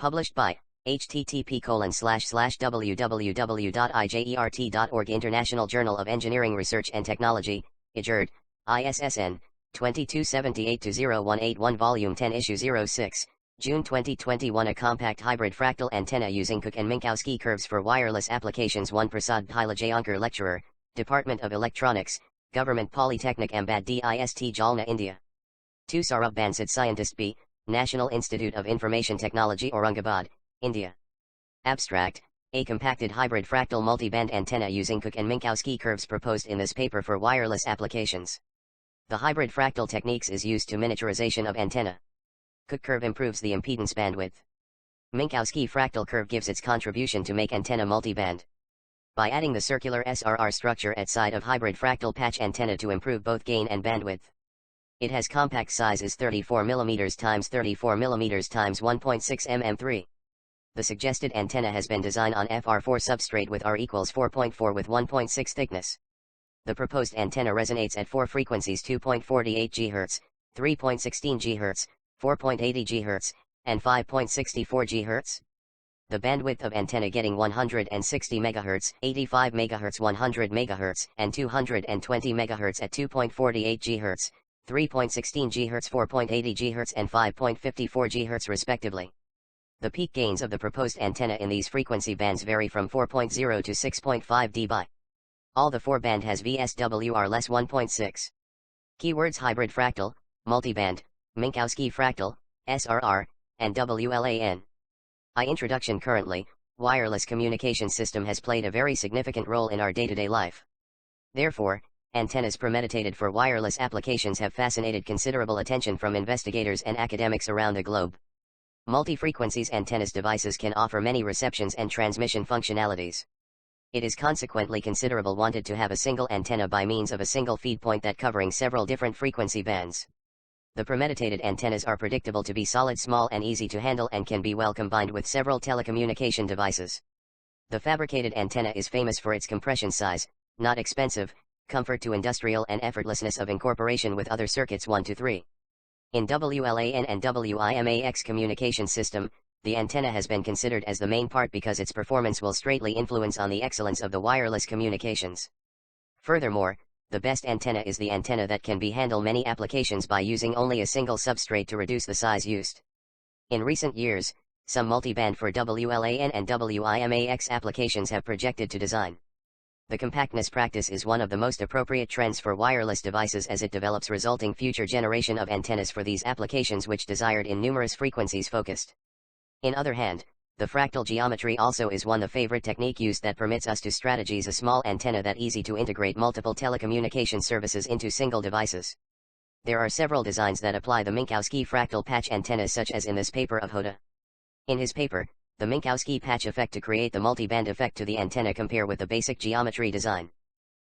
Published by http://www.ijert.org International Journal of Engineering Research and Technology, IJERT, ISSN, 2278-0181 Volume 10 Issue 06, June 2021. A compact hybrid fractal antenna using Koch and Minkowski curves for wireless applications. 1 Prasad, Bhilegaonkar Lecturer, Department of Electronics, Government Polytechnic Ahmedabad Dist Jalna, India. 2 Saurabh, Bansod Scientist B, National Institute of Information Technology, Aurangabad, India. Abstract: a compacted hybrid fractal multiband antenna using Koch and Minkowski curves proposed in this paper for wireless applications. The hybrid fractal techniques is used to miniaturization of antenna. Koch curve improves the impedance bandwidth. Minkowski fractal curve gives its contribution to make antenna multiband. By adding the circular SRR structure at side of hybrid fractal patch antenna to improve both gain and bandwidth. It has compact size is 34 mm x 34 mm x 1.6 mm3. The suggested antenna has been designed on FR4 substrate with R equals 4.4 with 1.6 thickness. The proposed antenna resonates at 4 frequencies: 2.48 GHz, 3.16 GHz, 4.80 GHz, and 5.64 GHz. The bandwidth of antenna getting 160 MHz, 85 MHz, 100 MHz, and 220 MHz at 2.48 GHz, 3.16 GHz, 4.80 GHz, and 5.54 GHz respectively. The peak gains of the proposed antenna in these frequency bands vary from 4.0 to 6.5 dB. All the 4 band has Vswr less 1.6. Keywords: hybrid fractal, multiband, Minkowski fractal, SRR, and WLAN. Introduction. Currently, wireless communication system has played a very significant role in our day-to-day life. Therefore, antennas premeditated for wireless applications have fascinated considerable attention from investigators and academics around the globe. Multi-frequencies antennas devices can offer many receptions and transmission functionalities. It is consequently considerable wanted to have a single antenna by means of a single feed point that covering several different frequency bands. The premeditated antennas are predictable to be solid, small and easy to handle, and can be well combined with several telecommunication devices. The fabricated antenna is famous for its compression size, not expensive, comfort to industrial, and effortlessness of incorporation with other circuits 1 to 3. In WLAN and WIMAX communication system, the antenna has been considered as the main part because its performance will straightly influence on the excellence of the wireless communications. Furthermore, the best antenna is the antenna that can be handle many applications by using only a single substrate to reduce the size used. In recent years, some multiband for WLAN and WIMAX applications have projected to design. The compactness practice is one of the most appropriate trends for wireless devices as it develops resulting future generation of antennas for these applications which desired in numerous frequencies focused. In other hand, the fractal geometry also is one the favorite technique used that permits us to strategize a small antenna that easy to integrate multiple telecommunication services into single devices. There are several designs that apply the Minkowski fractal patch antennas such as in this paper of Hoda. In his paper, the Minkowski patch effect to create the multiband effect to the antenna compare with the basic geometry design.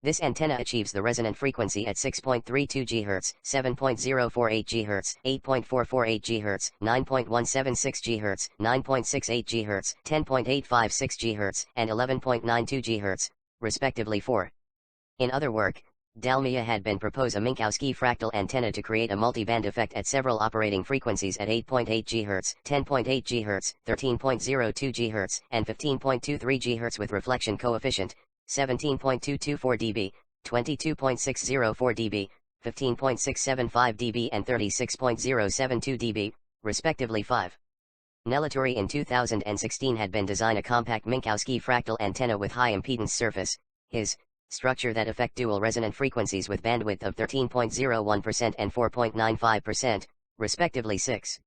This antenna achieves the resonant frequency at 6.32 GHz, 7.048 GHz, 8.448 GHz, 9.176 GHz, 9.68 GHz, 10.856 GHz, and 11.92 GHz, respectively. 4. In other work, Dalmia had been proposed a Minkowski fractal antenna to create a multiband effect at several operating frequencies at 8.8 GHz, 10.8 GHz, 13.02 GHz, and 15.23 GHz with reflection coefficient 17.224 dB, 22.604 dB, 15.675 dB and 36.072 dB, respectively. 5. Nelatory in 2016 had been designed a compact Minkowski fractal antenna with high impedance surface, his structure that affect dual resonant frequencies with bandwidth of 13.01% and 4.95%, respectively. 6.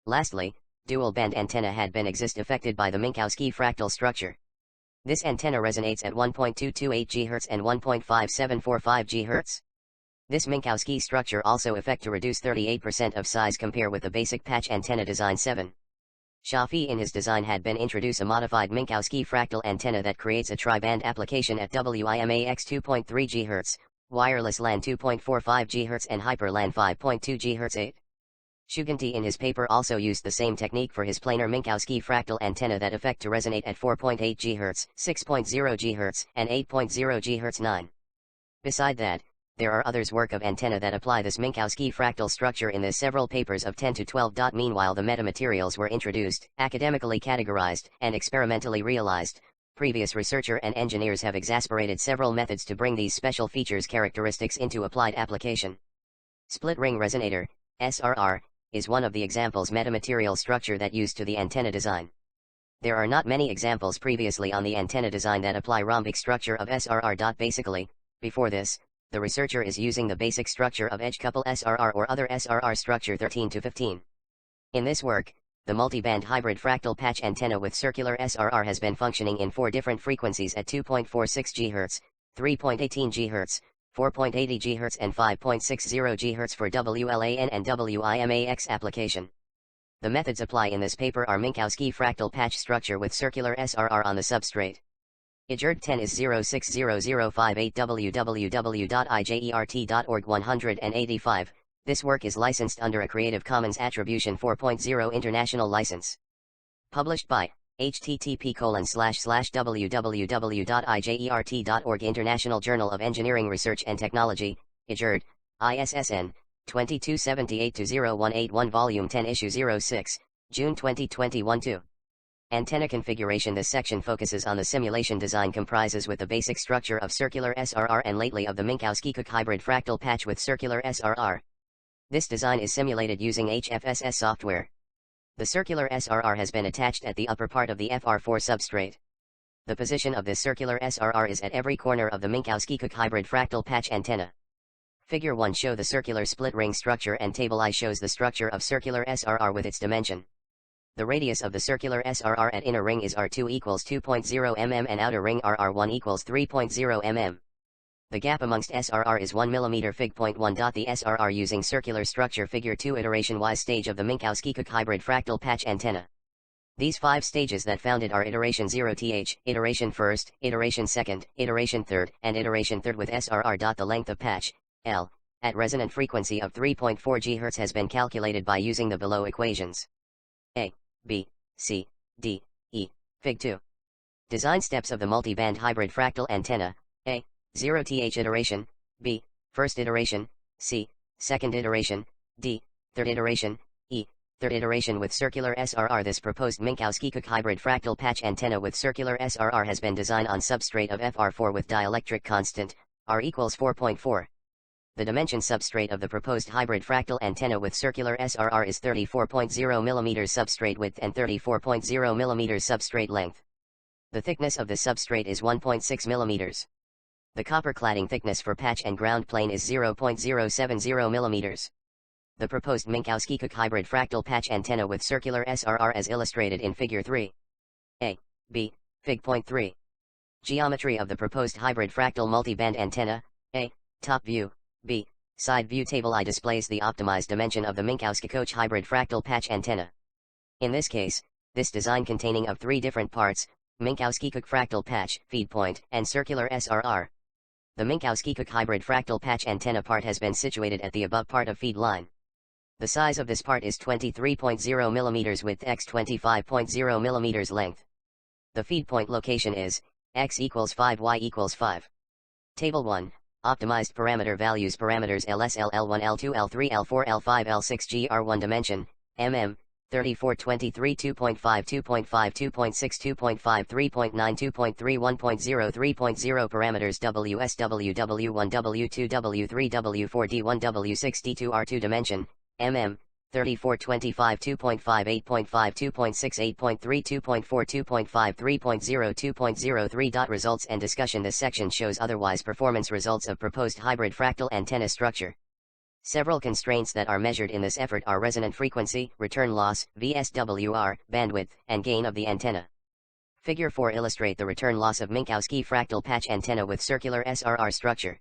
Lastly, dual band antenna had been affected by the Minkowski fractal structure. This antenna resonates at 1.228 GHz and 1.5745 GHz. This Minkowski structure also effect to reduce 38% of size compare with the basic patch antenna design. 7. Shafi in his design had been introduced a modified Minkowski fractal antenna that creates a tri-band application at WIMAX 2.3 GHz, wireless LAN 2.45 GHz and hyper LAN 5.2 GHz. 8. Shuganti in his paper also used the same technique for his planar Minkowski fractal antenna that effect to resonate at 4.8 GHz, 6.0 GHz, and 8.0 GHz. 9. Beside that, There are others work of antenna that apply this Minkowski fractal structure in the several papers of 10 to 12. Meanwhile, the metamaterials were introduced, academically categorized, and experimentally realized. Previous researcher and engineers have exasperated several methods to bring these special features characteristics into applied application. Split ring resonator, SRR, is one of the examples metamaterial structure that used to the antenna design. There are not many examples previously on the antenna design that apply rhombic structure of SRR. Basically, before this, the researcher is using the basic structure of edge couple SRR or other SRR structure 13 to 15. In this work, the multiband hybrid fractal patch antenna with circular SRR has been functioning in 4 different frequencies at 2.46 GHz, 3.18 GHz, 4.80 GHz and 5.60 GHz for WLAN and WIMAX application. The methods apply in this paper are Minkowski fractal patch structure with circular SRR on the substrate. IJERT 10 is 060058 www.ijert.org 185. This work is licensed under a Creative Commons Attribution 4.0 International License. Published by http://www.ijert.org International Journal of Engineering Research and Technology, IJERT, ISSN, 2278-0181 Volume 10 Issue 06, June 2021 2. Antenna configuration. This section focuses on the simulation design comprises with the basic structure of circular SRR and lately of the Minkowski Curve hybrid fractal patch with circular SRR. This design is simulated using HFSS software. The circular SRR has been attached at the upper part of the FR4 substrate. The position of this circular SRR is at every corner of the Minkowski Curve hybrid fractal patch antenna. Figure 1 show the circular split ring structure and Table I shows the structure of circular SRR with its dimension. The radius of the circular SRR at inner ring is R2 equals 2.0 mm and outer ring RR1 equals 3.0 mm. The gap amongst SRR is 1 mm. Fig. 1. The SRR using circular structure. Figure 2 iteration-wise stage of the Minkowski Curve hybrid fractal patch antenna. These 5 stages that found it are iteration 0th, iteration 1st, iteration 2nd, iteration 3rd, and iteration 3rd with SRR. The length of patch, L, at resonant frequency of 3.4 GHz has been calculated by using the below equations. A, B, C, D, E. Fig. 2. Design steps of the multiband hybrid fractal antenna. A. 0th iteration, B. First iteration, C. Second iteration, D. Third iteration, E. Third iteration with circular SRR. This proposed Minkowski Curve hybrid fractal patch antenna with circular SRR has been designed on substrate of FR4 with dielectric constant, R equals 4.4. The dimension substrate of the proposed hybrid fractal antenna with circular SRR is 34.0 mm substrate width and 34.0 mm substrate length. The thickness of the substrate is 1.6 mm. The copper cladding thickness for patch and ground plane is 0.070 mm. The proposed Minkowski Curve hybrid fractal patch antenna with circular SRR as illustrated in Figure 3. A, B, Fig. 3. Geometry of the proposed hybrid fractal multiband antenna. A, top view. B, side view. Table I displays the optimized dimension of the Minkowski Curve hybrid fractal patch antenna. In this case, this design containing of 3 different parts, Minkowski Curve fractal patch, feed point, and circular SRR. The Minkowski Curve hybrid fractal patch antenna part has been situated at the above part of feed line. The size of this part is 23.0 mm width x 25.0 mm length. The feed point location is x equals 5 y equals 5. Table 1. Optimized parameter values. Parameters LSL L1 L2 L3 L4 L5 L6 GR1 dimension, mm, 34 23 2.5 2.5 2.6 2.5 3.9 2.3 1.0 3.0 parameters WSW W1 W2 W3 W4 D1 W6 D2 R2 dimension, mm, 34 25 2.5 8.5 2.6 8.3 2.4 2.5 3.0 2.03. Results and discussion. This section shows otherwise performance results of proposed hybrid fractal antenna structure. Several constraints that are measured in this effort are resonant frequency, return loss, VSWR, bandwidth, and gain of the antenna. Figure 4 illustrate the return loss of Minkowski fractal patch antenna with circular SRR structure.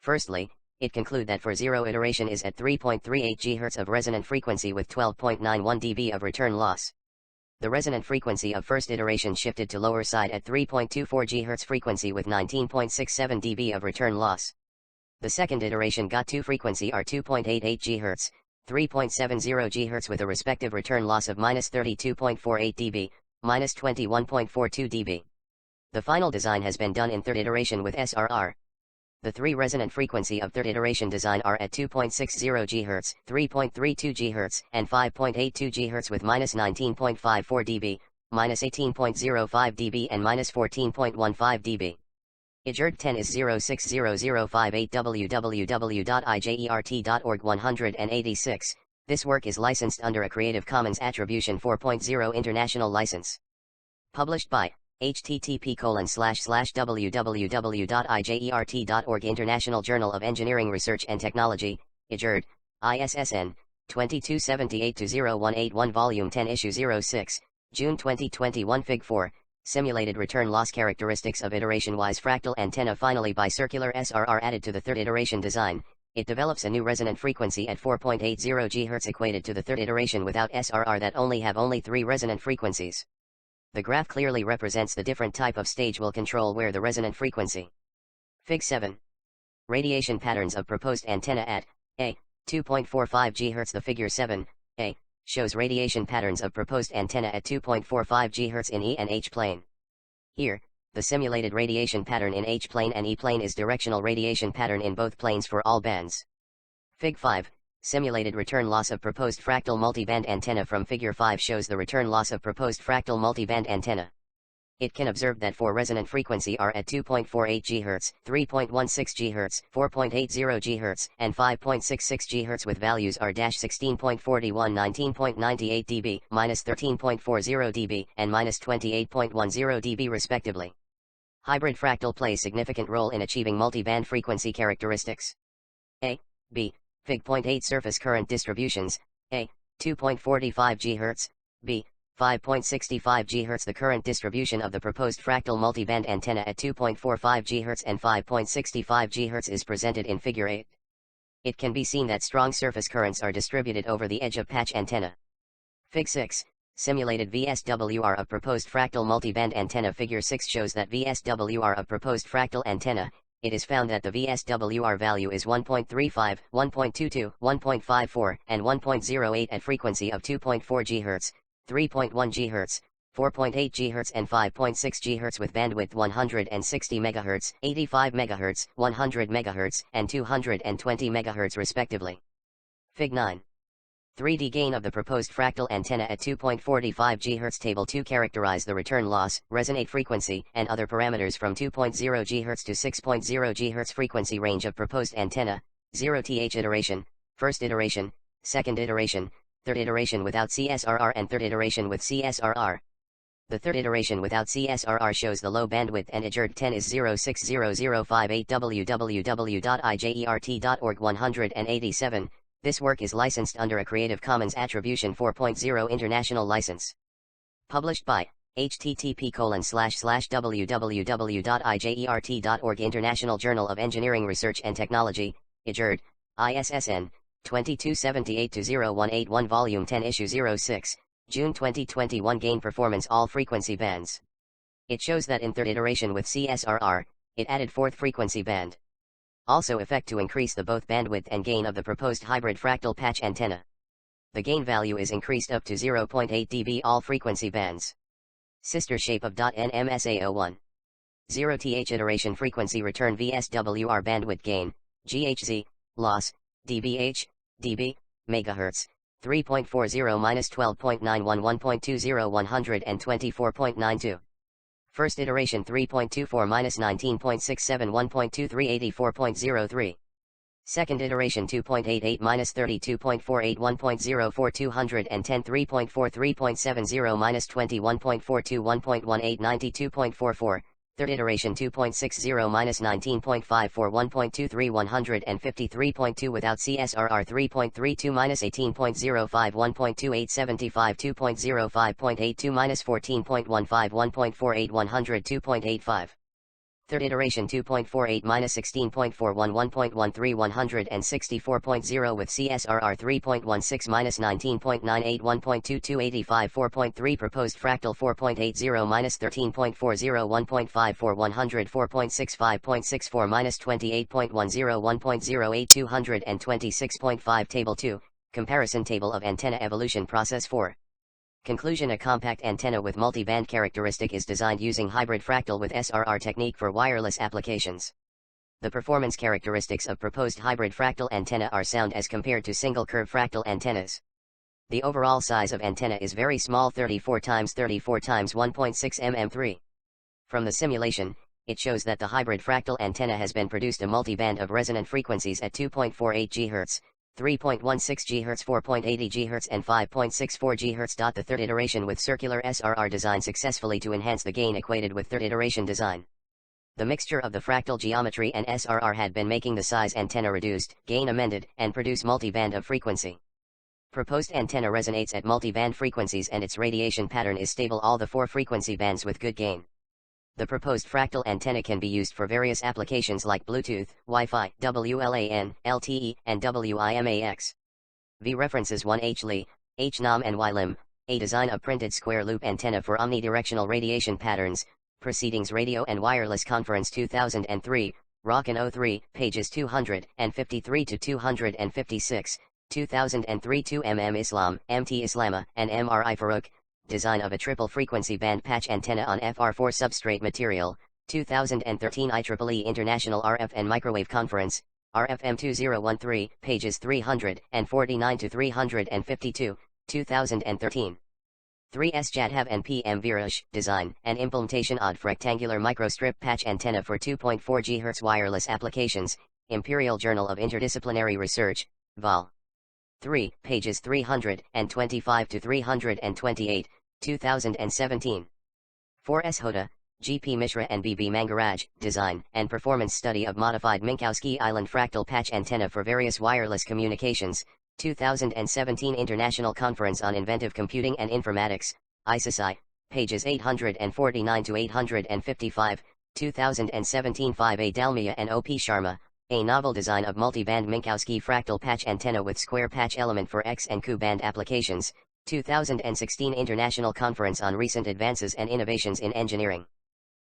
Firstly, it conclude that for 0 iteration is at 3.38 GHz of resonant frequency with 12.91 dB of return loss. The resonant frequency of first iteration shifted to lower side at 3.24 GHz frequency with 19.67 dB of return loss. The second iteration got 2 frequency are 2.88 GHz, 3.70 GHz with a respective return loss of -32.48 dB, -21.42 dB. The final design has been done in third iteration with SRR. The three resonant frequency of third iteration design are at 2.60 GHz, 3.32 GHz, and 5.82 GHz with -19.54 dB, -18.05 dB and -14.15 dB. IJERT 10 is 060058 www.ijert.org 186. This work is licensed under a Creative Commons Attribution 4.0 International License. Published by http://www.ijert.org International Journal of Engineering Research and Technology, IJERT, ISSN, 2278-0181 Volume 10 Issue 06, June 2021 Fig. 4, Simulated Return Loss Characteristics of Iteration-Wise Fractal Antenna. Finally, by Circular SRR added to the third iteration design, it develops a new resonant frequency at 4.80 GHz equated to the third iteration without SRR that have only three resonant frequencies. The graph clearly represents the different type of stage will control where the resonant frequency. Fig. 7. Radiation patterns of proposed antenna at A. 2.45 GHz. The figure 7, A, shows radiation patterns of proposed antenna at 2.45 GHz in E and H plane. Here, the simulated radiation pattern in H plane and E plane is directional radiation pattern in both planes for all bands. Fig. 5. Simulated return loss of proposed fractal multiband antenna. From Figure 5 shows the return loss of proposed fractal multiband antenna. It can observe that for resonant frequency are at 2.48 GHz, 3.16 GHz, 4.80 GHz, and 5.66 GHz with values are -16.41, 19.98 dB, -13.40 dB, and -28.10 dB respectively. Hybrid fractal plays significant role in achieving multiband frequency characteristics. A, B, Fig. 8 surface current distributions, A, 2.45 GHz, B, 5.65 GHz. The current distribution of the proposed fractal multiband antenna at 2.45 GHz and 5.65 GHz is presented in Figure 8. It can be seen that strong surface currents are distributed over the edge of patch antenna. Fig. 6. Simulated VSWR of proposed fractal multiband antenna. Figure 6 shows that VSWR of proposed fractal antenna. It is found that the VSWR value is 1.35, 1.22, 1.54, and 1.08 at frequency of 2.4 GHz, 3.1 GHz, 4.8 GHz and 5.6 GHz with bandwidth 160 MHz, 85 MHz, 100 MHz, and 220 MHz respectively. Fig. 9. 3D gain of the proposed fractal antenna at 2.45 GHz. Table 2 characterize the return loss, resonate frequency, and other parameters from 2.0 GHz to 6.0 GHz frequency range of proposed antenna, 0th iteration, first iteration, second iteration, third iteration without CSRR and third iteration with CSRR. The third iteration without CSRR shows the low bandwidth and IJERT 10 is 060058 www.ijert.org 187. This work is licensed under a Creative Commons Attribution 4.0 International License. Published by http://www.ijert.org International Journal of Engineering Research and Technology, IJERT, ISSN, 2278-0181 Volume 10 Issue 06, June 2021 Gain Performance All Frequency Bands. It shows that in third iteration with CSRR, it added fourth frequency band. Also effect to increase the both bandwidth and gain of the proposed hybrid fractal patch antenna. The gain value is increased up to 0.8 dB all frequency bands. Sister shape of .NMSA01. 0th iteration frequency return VSWR bandwidth gain, GHz, loss, dBH, dB, megahertz, 3.40-12.91 1.20 124.92. First iteration 3.24-19.67 1.23 84.03. Second iteration 2.88-32.48 1.04 210 3.43.70 21.42 1.18 92.44. Third iteration 2.60-19.54 1.23 153.2 without CSRR 3.32-18.05 1.28 75 2.05.82 -14.15 1.48 100 2.85. Third iteration 2.48-16.41 1.13 164.0 with CSRR 3.16-19.98 1.22 85 4.3 proposed fractal 4.80-13.40 1.54 100 4.65.64 -28.10 1.08 226.5 Table 2, Comparison Table of Antenna Evolution Process 4. Conclusion: a compact antenna with multi-band characteristic is designed using hybrid fractal with SRR technique for wireless applications. The performance characteristics of proposed hybrid fractal antenna are sound as compared to single curve fractal antennas. The overall size of antenna is very small, 34 x 34 x 1.6 mm3. From the simulation, it shows that the hybrid fractal antenna has been produced a multiband of resonant frequencies at 2.48 GHz, 3.16 GHz, 4.80 GHz and 5.64 GHz. The third iteration with circular SRR design successfully to enhance the gain equated with third iteration design. The mixture of the fractal geometry and SRR had been making the size antenna reduced, gain amended, and produce multiband of frequency. Proposed antenna resonates at multiband frequencies and its radiation pattern is stable all the 4 frequency bands with good gain. The proposed fractal antenna can be used for various applications like Bluetooth, Wi-Fi, WLAN, LTE, and WiMAX. V references 1H Lee, H Nam and Y Lim, a design of printed square loop antenna for omnidirectional radiation patterns, Proceedings Radio and Wireless Conference 2003, Rockin 03, pages 253 to 256, 2003 2mm Islam, MT Islama, and MRI Farouk, design of a triple frequency band patch antenna on FR4 substrate material, 2013 IEEE International RF and Microwave Conference, RFM 2013, pages 349 to 352, 2013. 3S Jadhav and PM Viraj, design and implementation odd rectangular microstrip patch antenna for 2.4 GHz wireless applications, Imperial Journal of Interdisciplinary Research, Vol. 3, pages 325 to 328, 2017. 4S Hoda, GP Mishra and BB Mangaraj, design and performance study of modified Minkowski Island fractal patch antenna for various wireless communications, 2017 International Conference on Inventive Computing and Informatics, ISSI, pages 849 to 855, 2017. 5A Dalmia and OP Sharma, a novel design of multiband Minkowski fractal patch antenna with square patch element for X and Q band applications, 2016 International Conference on Recent Advances and Innovations in Engineering.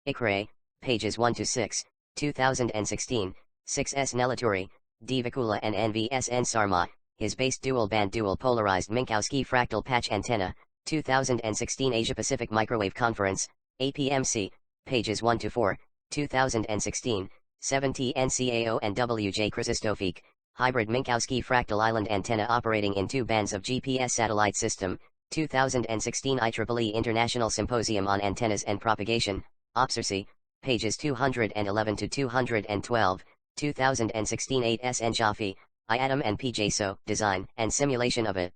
ICRE, pages 1 to 6, 2016, 6S Nelaturi, D. Vikula and NVSN Sarma, his base dual-band dual-polarized Minkowski fractal patch antenna, 2016 Asia-Pacific Microwave Conference, APMC, pages 1 to 4, 2016, 70 NCAO and WJ Krzysztofik, hybrid Minkowski fractal island antenna operating in 2 bands of GPS satellite system, 2016 IEEE International Symposium on Antennas and Propagation, OPSRC, pages 211 to 212, 2016 8S Njafi, IATM and PJSO, design and simulation of it.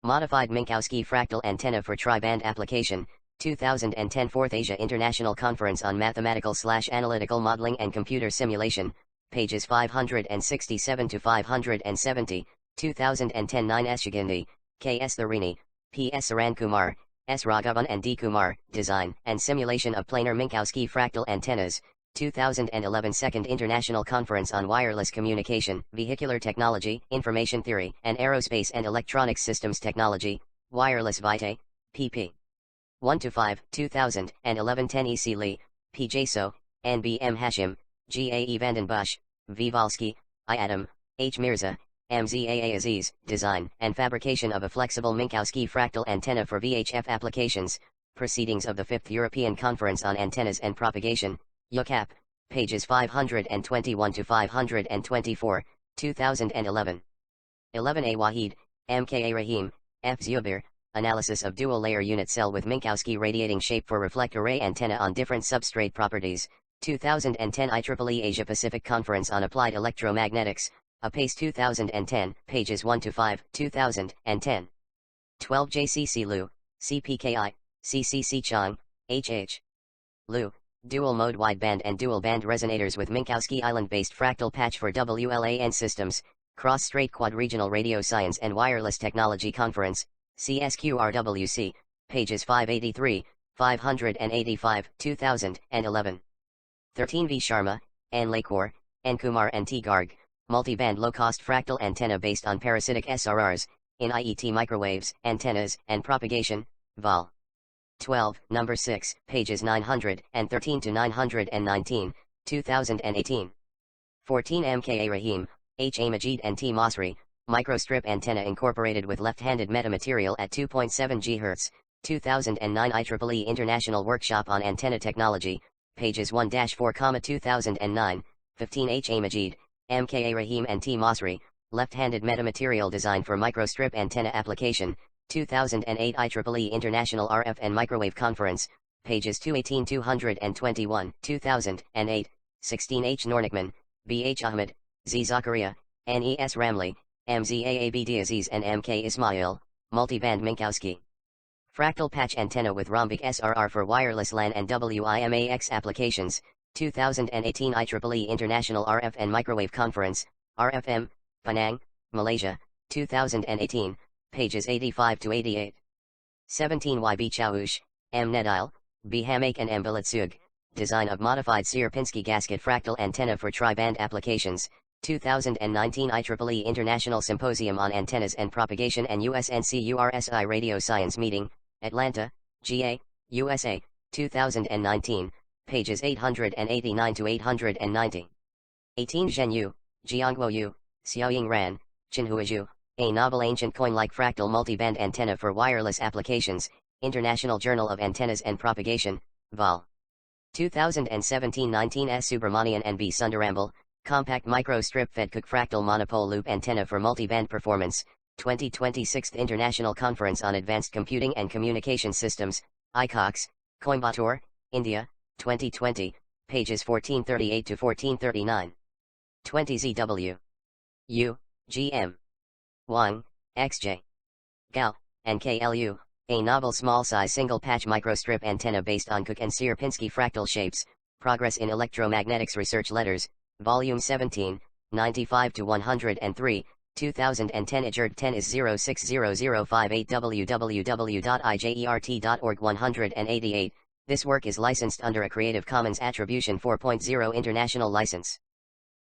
Modified Minkowski fractal antenna for tri-band application, 2010 4th Asia International Conference on Mathematical/Analytical Modeling and Computer Simulation, pages 567 to 570, 2010 9S Shigindi, K.S. Tharini, P.S. Sarankumar, S. Raghavan and D. Kumar, design and simulation of planar Minkowski fractal antennas, 2011 Second International Conference on Wireless Communication, Vehicular Technology, Information Theory, and Aerospace and Electronics Systems Technology, Wireless Vitae, pp. 1-5, 2011 10 E.C. Lee, P. Jaso, N. B. M. Hashim, G. A. E. Vandenbush, V. Valsky, I. Adam, H. Mirza, M. Z. A. A. Aziz, design and fabrication of a flexible Minkowski fractal antenna for VHF applications, Proceedings of the 5th European Conference on Antennas and Propagation, UCAP, pages 521 to 524, 2011. 11A Wahid, M.K.A. Rahim, F. Zubir, Analysis of Dual-Layer Unit Cell with Minkowski Radiating Shape for Reflect Array Antenna on Different Substrate Properties, 2010 IEEE Asia-Pacific Conference on Applied Electromagnetics, APACE 2010, pages 1-5, 2010. 12 JCC Liu, CPKI, CCC Chang, HH. Liu, Dual-Mode Wideband and Dual-Band Resonators with Minkowski Island-Based Fractal Patch for WLAN Systems, Cross-Strait Quad-Regional Radio Science and Wireless Technology Conference, CSQRWC, pages 583, 585, 2011. 13 V. Sharma, N. Lakor, N. Kumar and T. Garg, Multiband Low-Cost Fractal Antenna based on Parasitic SRRs, in IET Microwaves, Antennas, and Propagation, Vol. 12, number 6, pages 913 to 919, 2018. 14 MKA Rahim, H. A. Majid and T. Masri, Microstrip Antenna incorporated with left-handed metamaterial at 2.7 GHz, 2009 IEEE International Workshop on Antenna Technology, pages 1-4, 2009, 15H A. Majid, MKA Rahim and T. Masri, Left-Handed Metamaterial Design for Microstrip Antenna Application, 2008 IEEE International RF and Microwave Conference, pages 218-221, 2008, 16H. Nornikman, B.H. Ahmed, Z. Zakaria, N.E.S. Ramli, M.Z.A.A.B. Aziz and M.K. Ismail, Multiband Minkowski. Fractal Patch Antenna with Rhombic SRR for Wireless LAN and WIMAX Applications, 2018 IEEE International RF and Microwave Conference, RFM, Penang, Malaysia, 2018, pages 85-88. 17 YB Chaush, M. Nedile, B. Hamak and M. Bilitsug, Design of Modified Sierpinski Gasket Fractal Antenna for Tri-Band Applications, 2019 IEEE International Symposium on Antennas and Propagation and USNCURSI Radio Science Meeting, Atlanta, GA, USA, 2019, pages 889-890. 18 Zhenyu, Jiangguo Yu, Xiaoying Ran, Qinhua Zhu, A Novel Ancient Coin-like Fractal Multiband Antenna for Wireless Applications, International Journal of Antennas and Propagation, Vol. 2017-19 S. Subramanian and B. Sundarambal, Compact Microstrip Fed Cook Fractal Monopole Loop Antenna for Multiband Performance, 2026 International Conference on Advanced Computing and Communication Systems, ICOX, Coimbatore, India, 2020, pages 1438-1439. 20 ZW. U, GM. Wang, XJ. Gao, and KLU, a novel small-size single-patch microstrip antenna based on Koch and Sierpinski fractal shapes, Progress in Electromagnetics Research Letters, Volume 17, 95-103, 2010 IJERT 10 is 060058 www.ijert.org 188. This work is licensed under a Creative Commons Attribution 4.0 International License.